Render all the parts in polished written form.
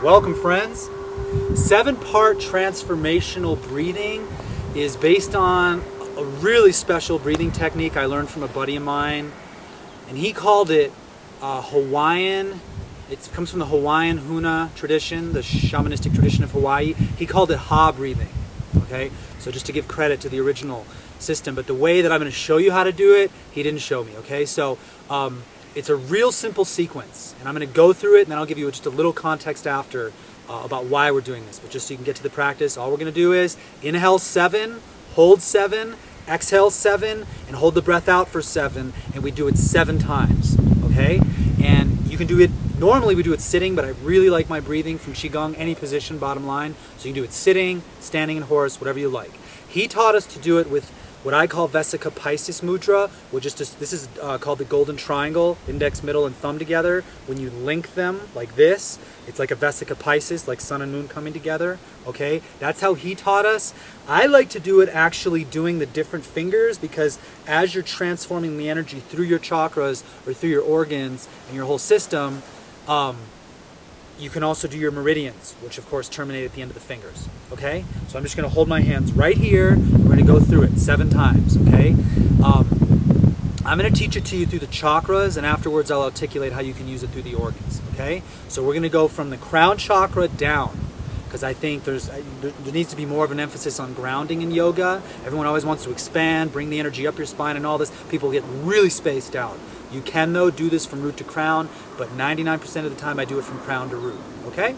Welcome, friends. 7-part transformational breathing is based on a really special breathing technique I learned from a buddy of mine, and he called it Hawaiian. It comes from the Hawaiian Huna tradition, the shamanistic tradition of Hawaii. He called it Ha breathing. Okay, so just to give credit to the original system, but the way that I'm going to show you how to do it, he didn't show me. Okay, so it's a real simple sequence, and I'm going to go through it, and then I'll give you just a little context after about why we're doing this. But just so you can get to the practice, all we're going to do is inhale 7, hold 7, exhale 7, and hold the breath out for 7, and we do it 7 times. Okay, and you can do it. Normally we do it sitting, but I really like my breathing from Qigong, any position, bottom line. So you can do it sitting, standing in horse, whatever you like. He taught us to do it with what I call Vesika Pisces Mudra, which is just, this is called the golden triangle, index, middle, and thumb together. When you link them like this, it's like a Vesika Pisces, like sun and moon coming together, okay? That's how he taught us. I like to do it actually doing the different fingers, because as you're transforming the energy through your chakras or through your organs and your whole system, you can also do your meridians, which of course terminate at the end of the fingers, okay? So I'm just going to hold my hands right here, and we're going to go through it 7 times, okay? I'm going to teach it to you through the chakras, and afterwards I'll articulate how you can use it through the organs, okay? So we're going to go from the crown chakra down, because I think there needs to be more of an emphasis on grounding in yoga. Everyone always wants to expand, bring the energy up your spine and all this. People get really spaced out. You can, though, do this from root to crown, but 99% of the time I do it from crown to root, okay?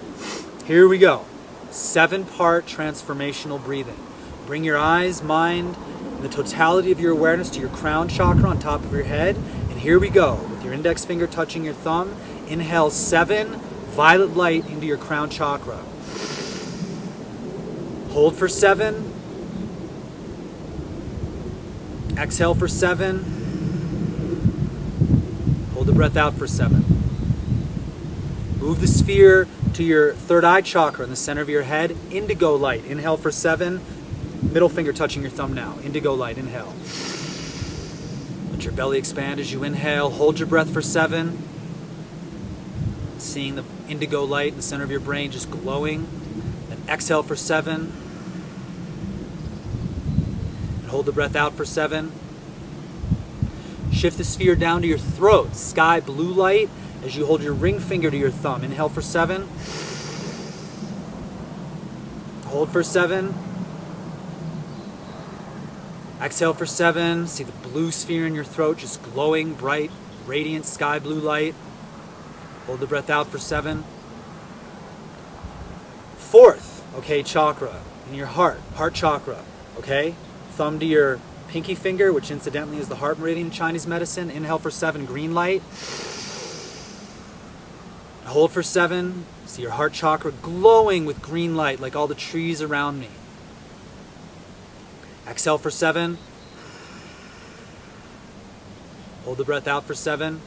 Here we go. 7-part transformational breathing. Bring your eyes, mind, and the totality of your awareness to your crown chakra on top of your head. And here we go, with your index finger touching your thumb. Inhale 7, violet light into your crown chakra. Hold for 7. Exhale for 7. Hold the breath out for 7. Move the sphere to your third eye chakra in the center of your head. Indigo light. Inhale for 7. Middle finger touching your thumb now. Indigo light. Inhale. Let your belly expand as you inhale. Hold your breath for 7. Seeing the indigo light in the center of your brain just glowing. Then exhale for 7. And hold the breath out for 7. Shift the sphere down to your throat, sky blue light, as you hold your ring finger to your thumb. Inhale for 7. Hold for 7. Exhale for 7. See the blue sphere in your throat, just glowing, bright, radiant sky blue light. Hold the breath out for 7. 4th, okay, chakra, in your heart chakra, okay? Thumb to your pinky finger, which incidentally is the heart meridian in Chinese medicine. Inhale for 7, green light. Hold for 7. See your heart chakra glowing with green light like all the trees around me. Exhale for 7. Hold the breath out for 7.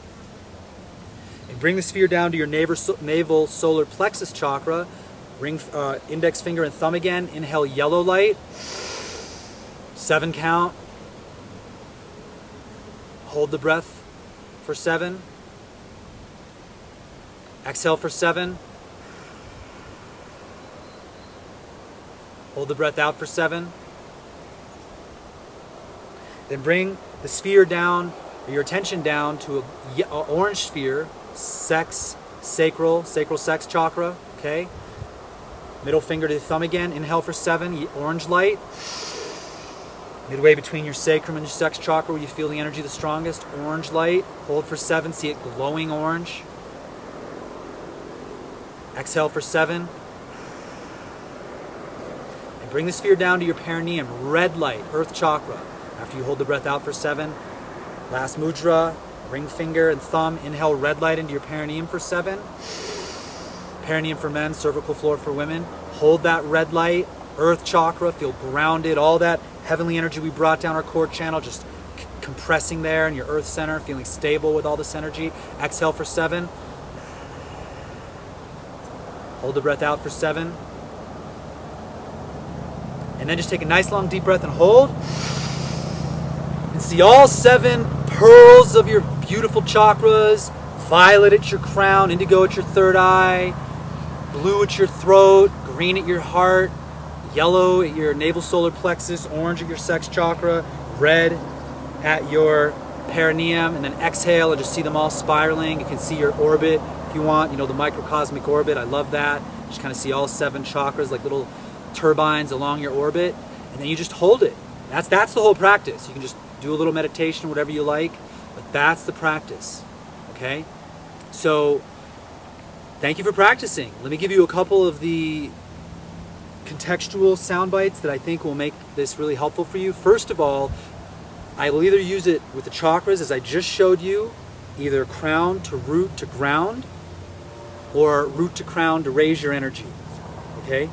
And bring the sphere down to your navel solar plexus chakra. Ring, index finger and thumb again. Inhale yellow light. 7 count. Hold the breath for 7. Exhale for 7. Hold the breath out for 7. Then bring the sphere down, or your attention down to an orange sphere, sacral sex chakra, okay? Middle finger to the thumb again. Inhale for 7, orange light. Midway between your sacrum and your sex chakra where you feel the energy the strongest. Orange light. Hold for 7. See it glowing orange. Exhale for 7. And bring the sphere down to your perineum. Red light. Earth chakra. After you hold the breath out for 7. Last mudra. Ring finger and thumb. Inhale red light into your perineum for 7. Perineum for men. Cervical floor for women. Hold that red light. Earth chakra. Feel grounded. All that heavenly energy we brought down our core channel, just compressing there in your earth center, feeling stable with all this energy. Exhale for 7. Hold the breath out for 7. And then just take a nice long deep breath and hold. And see all 7 pearls of your beautiful chakras. Violet at your crown, indigo at your third eye, blue at your throat, green at your heart, yellow at your navel solar plexus, orange at your sex chakra, red at your perineum, and then exhale and just see them all spiraling. You can see your orbit if you want, the microcosmic orbit. I love that. Just kind of see all 7 chakras like little turbines along your orbit, and then you just hold it. That's the whole practice. You can just do a little meditation, whatever you like, but that's the practice. Okay? So thank you for practicing. Let me give you a couple of the contextual sound bites that I think will make this really helpful for you. First of all, I will either use it with the chakras, as I just showed you, either crown to root to ground, or root to crown to raise your energy. Okay?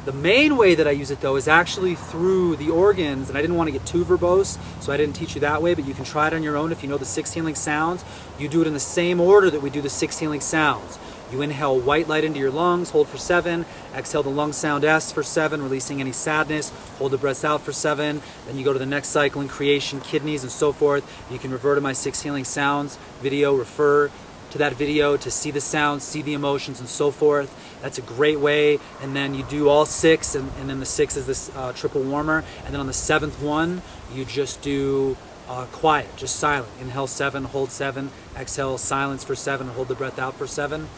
The main way that I use it, though, is actually through the organs, and I didn't want to get too verbose, so I didn't teach you that way, but you can try it on your own if you know the 6 healing sounds. You do it in the same order that we do the 6 healing sounds. You inhale white light into your lungs, hold for 7, exhale the lung sound S for 7, releasing any sadness, hold the breaths out for 7, then you go to the next cycle in creation, kidneys, and so forth. You can refer to my 6 healing sounds video, refer to that video to see the sounds, see the emotions, and so forth. That's a great way. And then you do all 6, and then the 6 is this triple warmer. And then on the 7th one, you just do quiet, just silent. Inhale 7, hold 7, exhale silence for 7, hold the breath out for 7.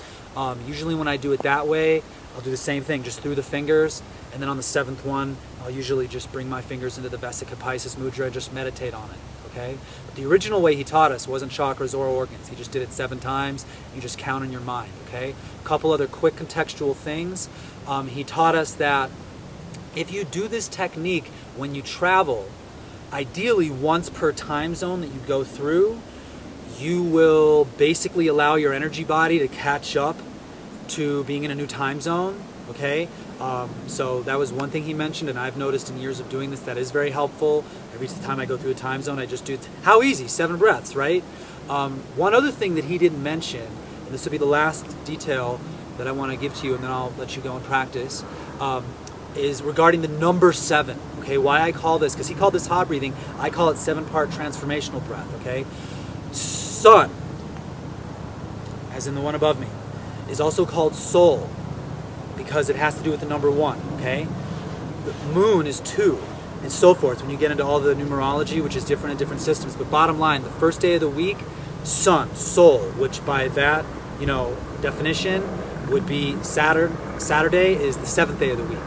Usually when I do it that way, I'll do the same thing, just through the fingers. And then on the 7th one, I'll usually just bring my fingers into the Vesica Pisces Mudra and just meditate on it. Okay? But the original way he taught us wasn't chakras or organs. He just did it 7 times. You just count in your mind. Okay? A couple other quick contextual things. He taught us that if you do this technique when you travel, ideally once per time zone that you go through, you will basically allow your energy body to catch up to being in a new time zone. Okay? So that was one thing he mentioned, and I've noticed in years of doing this that is very helpful. Every time I go through a time zone, I just do how easy, 7 breaths, right? One other thing that he didn't mention, and this will be the last detail that I want to give to you, and then I'll let you go and practice, is regarding the number 7. Okay, why I call this, because he called this hot breathing, I call it 7-part transformational breath. Okay, sun, as in the one above me, is also called soul, because it has to do with the number 1, okay? The moon is 2, and so forth, when you get into all the numerology, which is different in different systems. But bottom line, the first day of the week, sun, soul, which by that, definition would be Saturn. Saturday is the 7th day of the week.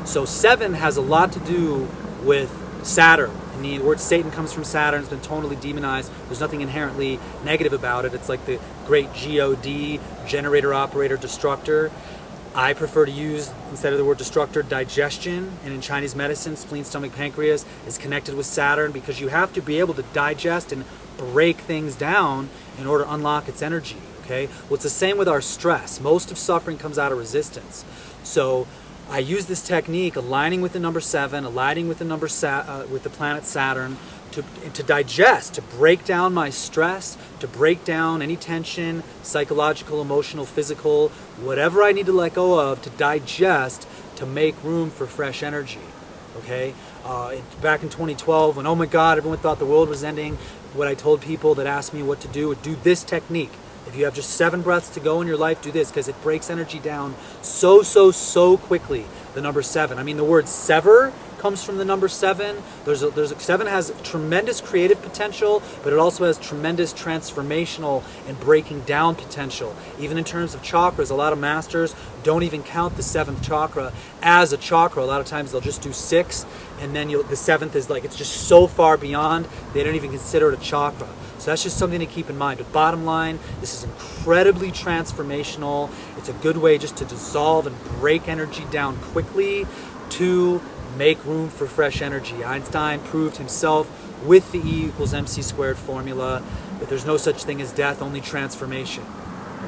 So 7 has a lot to do with Saturn. And the word Satan comes from Saturn. It's been totally demonized. There's nothing inherently negative about it. It's like the great God, generator, operator, destructor. I prefer to use, instead of the word destructor, digestion. And in Chinese medicine, spleen, stomach, pancreas is connected with Saturn, because you have to be able to digest and break things down in order to unlock its energy. Okay? Well, it's the same with our stress. Most of suffering comes out of resistance. So I use this technique, aligning with the number 7, aligning with the number with the planet Saturn, to digest, to break down my stress, to break down any tension, psychological, emotional, physical, whatever I need to let go of, to digest, to make room for fresh energy. Okay? Back in 2012, when, oh my God, everyone thought the world was ending, what I told people that asked me what to do this technique. If you have just 7 breaths to go in your life, do this, because it breaks energy down so quickly, the number 7. I mean, the word sever comes from the number 7. 7 has tremendous creative potential, but it also has tremendous transformational and breaking down potential. Even in terms of chakras, a lot of masters don't even count the 7th chakra as a chakra. A lot of times they'll just do 6, and then the 7th is like, it's just so far beyond, they don't even consider it a chakra. So that's just something to keep in mind. But bottom line, this is incredibly transformational. It's a good way just to dissolve and break energy down quickly to make room for fresh energy. Einstein proved himself with the E=mc² formula that there's no such thing as death, only transformation.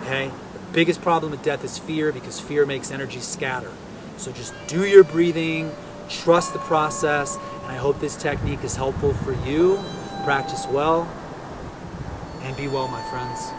Okay? The biggest problem with death is fear, because fear makes energy scatter. So just do your breathing, trust the process, and I hope this technique is helpful for you. Practice well, and be well, my friends.